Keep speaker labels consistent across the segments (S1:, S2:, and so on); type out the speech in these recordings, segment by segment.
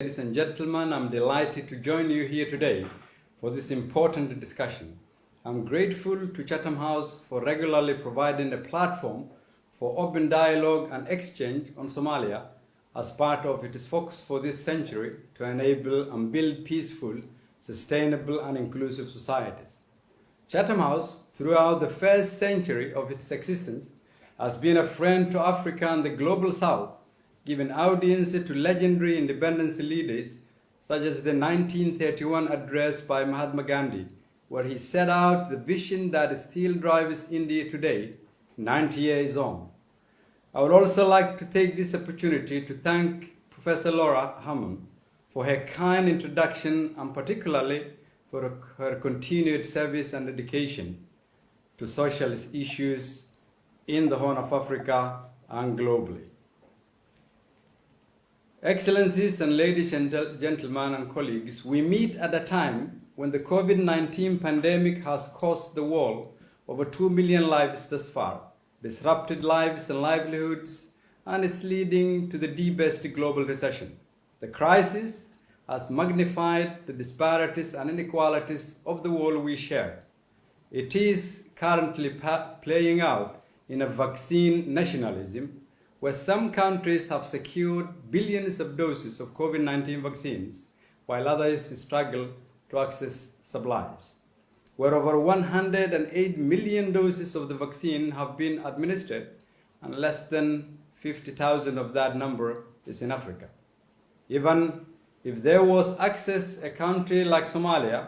S1: Ladies and gentlemen, I'm delighted to join you here today for this important discussion. I'm grateful to Chatham House for regularly providing a platform for open dialogue and exchange on Somalia as part of its focus for this century to enable and build peaceful, sustainable and inclusive societies. Chatham House, throughout the first century of its existence, has been a friend to Africa and the global South, giving audience to legendary independence leaders such as the 1931 address by Mahatma Gandhi, where he set out the vision that still drives India today, 90 years on. I would also like to take this opportunity to thank Professor Laura Hammond for her kind introduction and particularly for her continued service and dedication to social issues in the Horn of Africa and globally. Excellencies and ladies and gentlemen and colleagues, we meet at a time when the COVID-19 pandemic has cost the world over 2 million lives thus far, disrupted lives and livelihoods, and is leading to the deepest global recession. The crisis has magnified the disparities and inequalities of the world we share. It is currently playing out in a vaccine nationalism, where some countries have secured billions of doses of COVID-19 vaccines, while others struggle to access supplies. Where over 108 million doses of the vaccine have been administered, and less than 50,000 of that number is in Africa. Even if there was access, a country like Somalia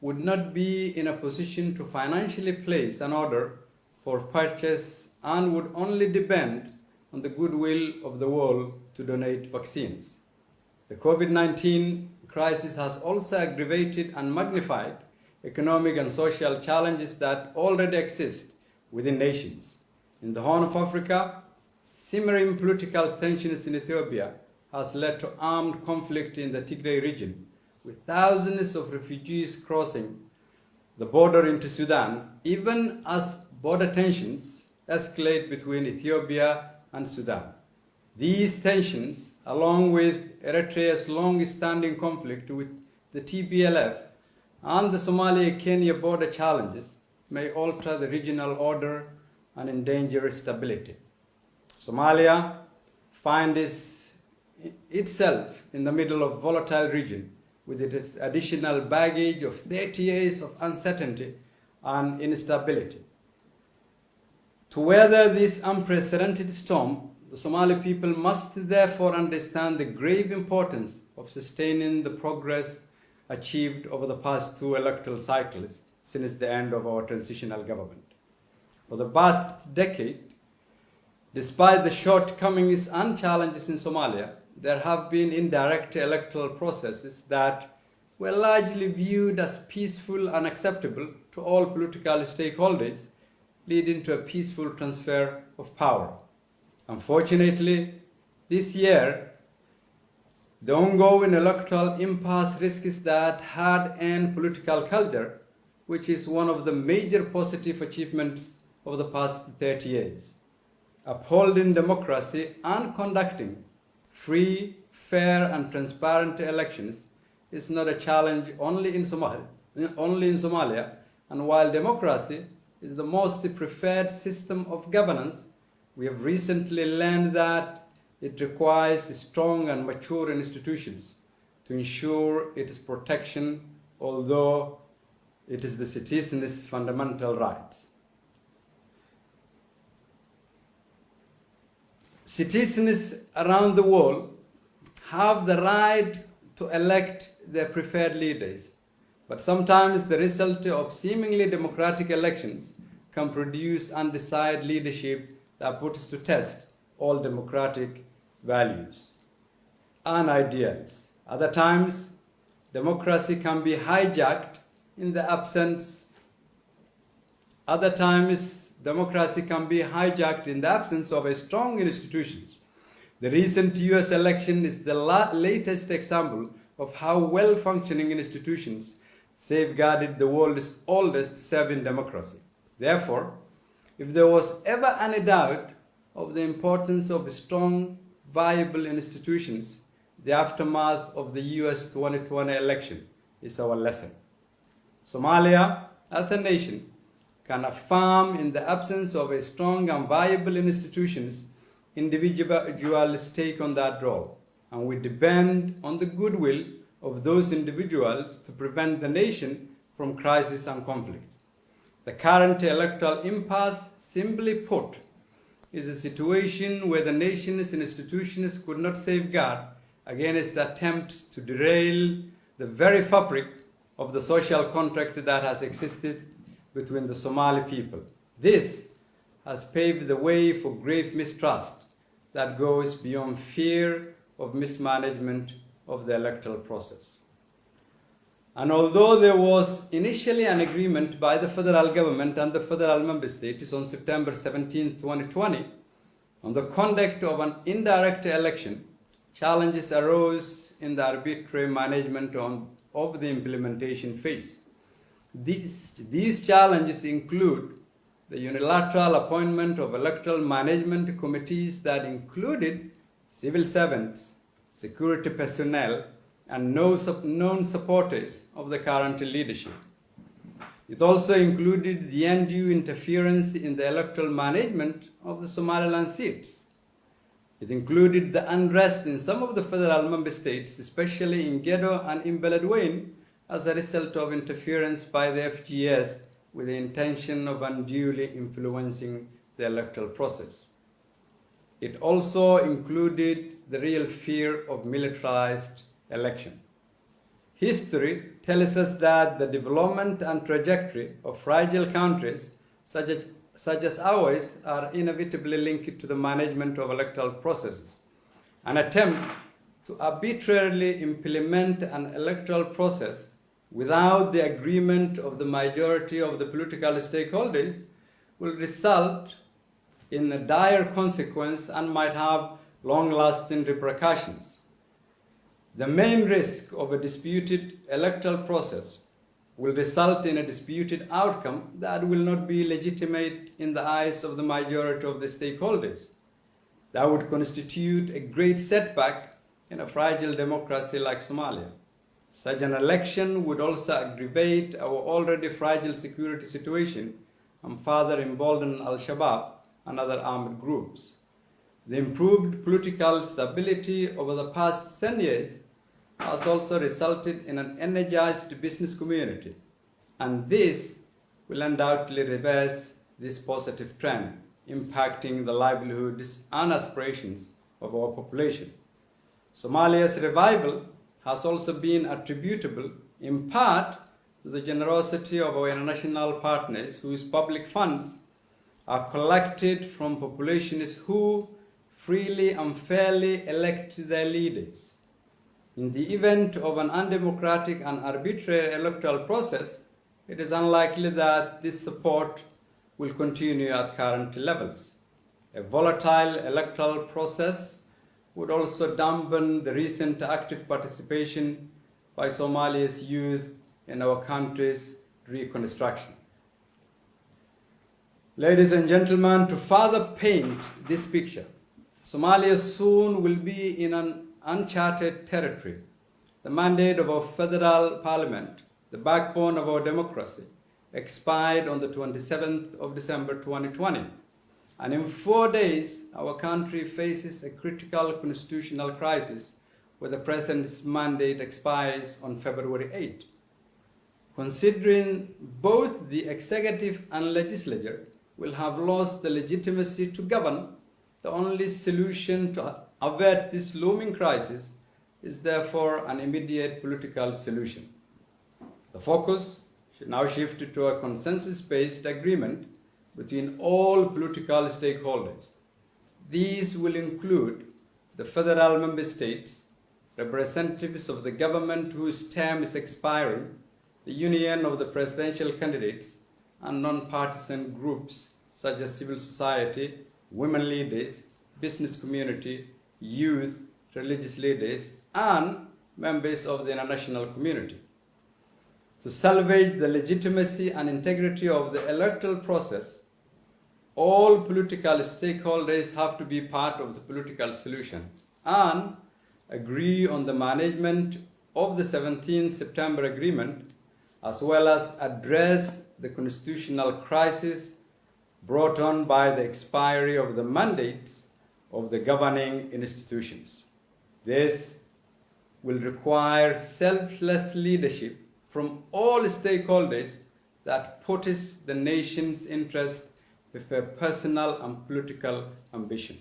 S1: would not be in a position to financially place an order for purchase and would only depend on the goodwill of the world to donate vaccines. The COVID-19 crisis has also aggravated and magnified economic and social challenges that already exist within nations. In the Horn of Africa, simmering political tensions in Ethiopia has led to armed conflict in the Tigray region, with thousands of refugees crossing the border into Sudan, even as border tensions escalate between Ethiopia and Sudan. These tensions, along with Eritrea's long-standing conflict with the TPLF and the Somalia-Kenya border challenges, may alter the regional order and endanger stability. Somalia finds itself in the middle of a volatile region with its additional baggage of 30 years of uncertainty and instability. To weather this unprecedented storm, the Somali people must therefore understand the grave importance of sustaining the progress achieved over the past 2 electoral cycles since the end of our transitional government. For the past decade, despite the shortcomings and challenges in Somalia, there have been indirect electoral processes that were largely viewed as peaceful and acceptable to all political stakeholders, leading to a peaceful transfer of power. Unfortunately, this year, the ongoing electoral impasse risks that hard-earned political culture, which is one of the major positive achievements of the past 30 years. Upholding democracy and conducting free, fair, and transparent elections is not a challenge only in Somalia, and while democracy is the most preferred system of governance, we have recently learned that it requires strong and mature institutions to ensure its protection, although it is the citizens' fundamental rights. Citizens around the world have the right to elect their preferred leaders, but sometimes the result of seemingly democratic elections can produce undecided leadership that puts to test all democratic values and ideals. Other times, democracy can be hijacked in the absence of strong institutions. The recent US election is the latest example of how well-functioning institutions safeguarded the world's oldest serving democracy. Therefore, if there was ever any doubt of the importance of strong, viable institutions, the aftermath of the US 2020 election is our lesson. Somalia, as a nation, can affirm in the absence of a strong and viable institutions, individuals take on that role, and we depend on the goodwill of those individuals to prevent the nation from crisis and conflict. The current electoral impasse, simply put, is a situation where the nation's institutions could not safeguard against attempts to derail the very fabric of the social contract that has existed between the Somali people. This has paved the way for grave mistrust that goes beyond fear of mismanagement of the electoral process. And although there was initially an agreement by the federal government and the federal member states on September 17, 2020, on the conduct of an indirect election, challenges arose in the arbitrary management of the implementation phase. These challenges include the unilateral appointment of electoral management committees that included civil servants, security personnel, and known supporters of the current leadership. It also included the undue interference in the electoral management of the Somaliland seats. It included the unrest in some of the federal member states, especially in Gedo and in Beledweyne, as a result of interference by the FGS with the intention of unduly influencing the electoral process. It also included the real fear of militarized election. History tells us that the development and trajectory of fragile countries such as ours are inevitably linked to the management of electoral processes. An attempt to arbitrarily implement an electoral process without the agreement of the majority of the political stakeholders will result in a dire consequence and might have long-lasting repercussions. The main risk of a disputed electoral process will result in a disputed outcome that will not be legitimate in the eyes of the majority of the stakeholders. That would constitute a great setback in a fragile democracy like Somalia. Such an election would also aggravate our already fragile security situation and further embolden Al-Shabaab and other armed groups. The improved political stability over the past 10 years has also resulted in an energized business community, and this will undoubtedly reverse this positive trend, impacting the livelihoods and aspirations of our population. Somalia's revival has also been attributable in part to the generosity of our international partners whose public funds are collected from populations who freely and fairly elect their leaders. In the event of an undemocratic and arbitrary electoral process, it is unlikely that this support will continue at current levels. A volatile electoral process would also dampen the recent active participation by Somalia's youth in our country's reconstruction. Ladies and gentlemen, to further paint this picture, Somalia soon will be in an uncharted territory. The mandate of our federal parliament, the backbone of our democracy, expired on the 27th of December 2020. And in 4 days, our country faces a critical constitutional crisis where the president's mandate expires on February 8. Considering both the executive and legislature will have lost the legitimacy to govern, the only solution to avert this looming crisis is therefore an immediate political solution. The focus should now shift to a consensus-based agreement between all political stakeholders. These will include the federal member states, representatives of the government whose term is expiring, the union of the presidential candidates, and non-partisan groups such as civil society, women leaders, business community, youth, religious leaders, and members of the international community. To salvage the legitimacy and integrity of the electoral process, all political stakeholders have to be part of the political solution, and agree on the management of the 17th September Agreement, as well as address the constitutional crisis brought on by the expiry of the mandates of the governing institutions. This will require selfless leadership from all stakeholders that puts the nation's interest before personal and political ambition.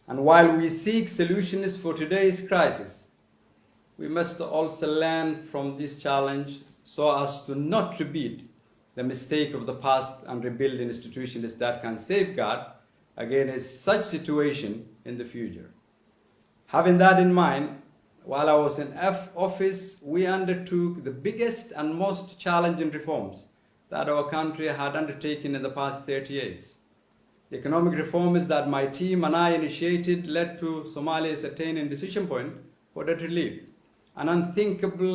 S1: And while we seek solutions for today's crisis, we must also learn from this challenge so as to not repeat the mistake of the past and rebuild institutions that can safeguard against such situation in the future. Having that in mind, while I was in office, we undertook the biggest and most challenging reforms that our country had undertaken in the past 30 years. The economic reforms that my team and I initiated led to Somalia's attaining decision point for debt relief, an unthinkable